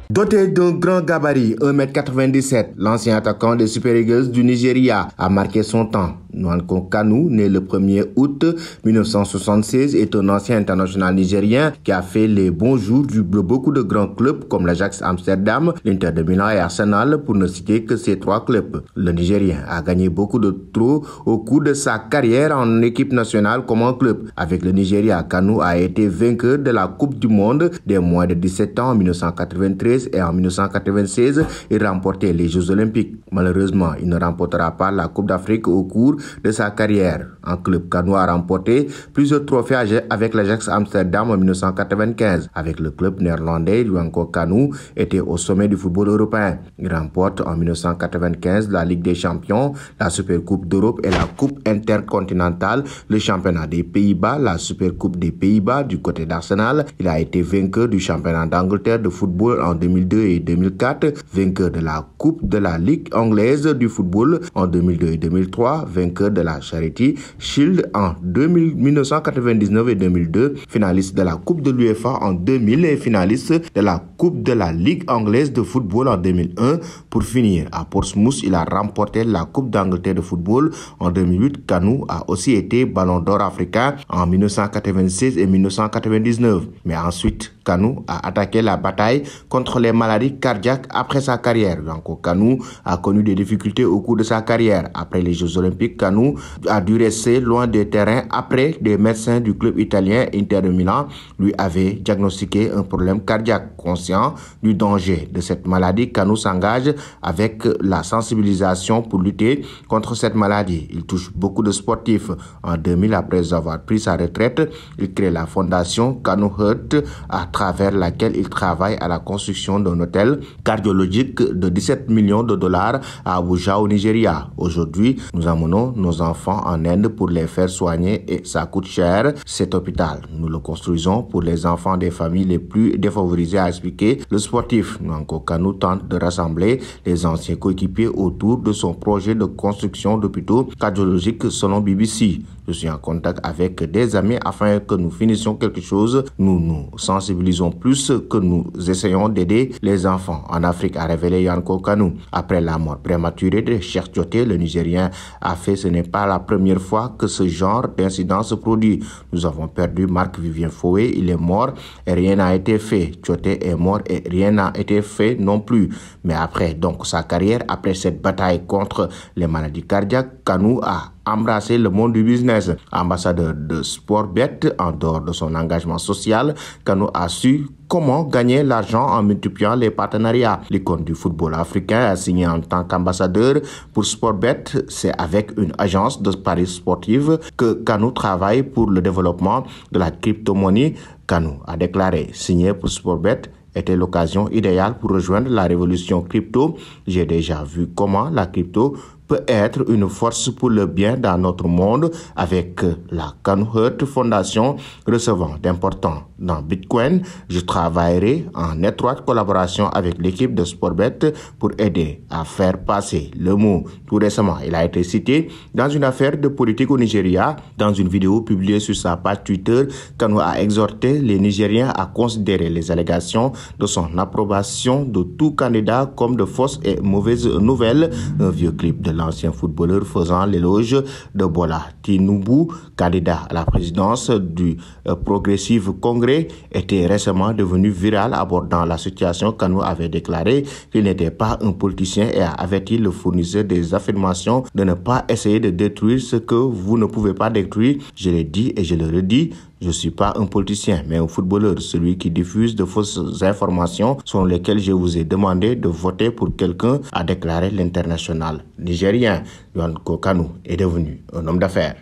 Doté d'un grand gabarit, 1,97 m, l'ancien attaquant des Super Eagles du Nigeria a marqué son temps. Nwankwo Kanu, né le 1er août 1976, est un ancien international nigérien qui a fait les bons jours de beaucoup de grands clubs comme l'Ajax Amsterdam, l'Inter de Milan et Arsenal, pour ne citer que ces trois clubs. Le Nigérien a gagné beaucoup de trophées au cours de sa carrière en équipe nationale comme en club. Avec le Nigeria, Kanu a été vainqueur de la Coupe du Monde des moins de 17 ans en 1993 et en 1996, il remportait les Jeux Olympiques. Malheureusement, il ne remportera pas la Coupe d'Afrique au cours de sa carrière. En club, Kanu a remporté plusieurs trophées avec l'Ajax Amsterdam en 1995. Avec le club néerlandais, Nwankwo Kanu était au sommet du football européen. Il remporte en 1995 la Ligue des Champions, la Supercoupe d'Europe et la Coupe intercontinentale, le championnat des Pays-Bas, la Supercoupe des Pays-Bas du côté d'Arsenal. Il a été vainqueur du championnat d'Angleterre de football en 2002 et 2004, vainqueur de la Coupe de la Ligue anglaise du football en 2002 et 2003, vainqueur de la Charity Shield en 1999 et 2002, finaliste de la Coupe de l'UEFA en 2000 et finaliste de la Coupe de la Ligue anglaise de football en 2001. Pour finir, à Portsmouth, il a remporté la Coupe d'Angleterre de football en 2008. Kanu a aussi été Ballon d'Or africain en 1996 et 1999. Mais ensuite, Kanu a attaqué la bataille contre les maladies cardiaques après sa carrière. Nwankwo Kanu a connu des difficultés au cours de sa carrière. Après les Jeux Olympiques, Kanu a dû rester loin des terrains après des médecins du club italien Inter de Milan lui avaient diagnostiqué un problème cardiaque. Conscient du danger de cette maladie, Kanu s'engage avec la sensibilisation pour lutter contre cette maladie. Il touche beaucoup de sportifs. En 2000, après avoir pris sa retraite, il crée la fondation Kanu Heart, à travers laquelle il travaille à la construction d'un hôtel cardiologique de 17 millions de dollars à Abuja au Nigeria. Aujourd'hui, nous emmenons nos enfants en Inde pour les faire soigner et ça coûte cher cet hôpital. Nous le construisons pour les enfants des familles les plus défavorisées, a expliqué le sportif. Nwankwo Kanu tente de rassembler les anciens coéquipiers autour de son projet de construction d'hôpitaux cardiologiques selon BBC. Je suis en contact avec des amis afin que nous finissions quelque chose. Nous nous sensibilisons plus que nous essayons d'aider les enfants en Afrique, a révélé Nwankwo Kanu. Après la mort prématurée de Cheikh Tioté, le Nigérien a fait ce n'est pas la première fois que ce genre d'incident se produit. Nous avons perdu Marc-Vivien Foé, il est mort et rien n'a été fait. Tioté est mort et rien n'a été fait non plus. Mais après donc sa carrière, après cette bataille contre les maladies cardiaques, Kanu a embrasser le monde du business. Ambassadeur de Sportbet, en dehors de son engagement social, Kanu a su comment gagner l'argent en multipliant les partenariats. L'icône du football africain a signé en tant qu'ambassadeur pour Sportbet. C'est avec une agence de paris sportive que Kanu travaille pour le développement de la crypto-monnaie. Kanu a déclaré signer pour Sportbet était l'occasion idéale pour rejoindre la révolution crypto. J'ai déjà vu comment la crypto peut être une force pour le bien dans notre monde avec la Kanu Heart Foundation recevant d'importants dans Bitcoin. Je travaillerai en étroite collaboration avec l'équipe de Sportbet pour aider à faire passer le mot. Tout récemment, il a été cité dans une affaire de politique au Nigeria. Dans une vidéo publiée sur sa page Twitter, Kanu a exhorté les Nigériens à considérer les allégations de son approbation de tout candidat comme de fausses et mauvaises nouvelles. Un vieux clip de l'ancien footballeur faisant l'éloge de Bola Tinubu, candidat à la présidence du Progressive Congrès, était récemment devenu viral abordant la situation. Kanu avait déclaré qu'il n'était pas un politicien et a averti le fournisseur des affirmations de ne pas essayer de détruire ce que vous ne pouvez pas détruire. Je l'ai dit et je le redis. Je ne suis pas un politicien, mais un footballeur, celui qui diffuse de fausses informations selon lesquelles je vous ai demandé de voter pour quelqu'un, a déclaré l'international nigérien. Nwankwo Kanu est devenu un homme d'affaires.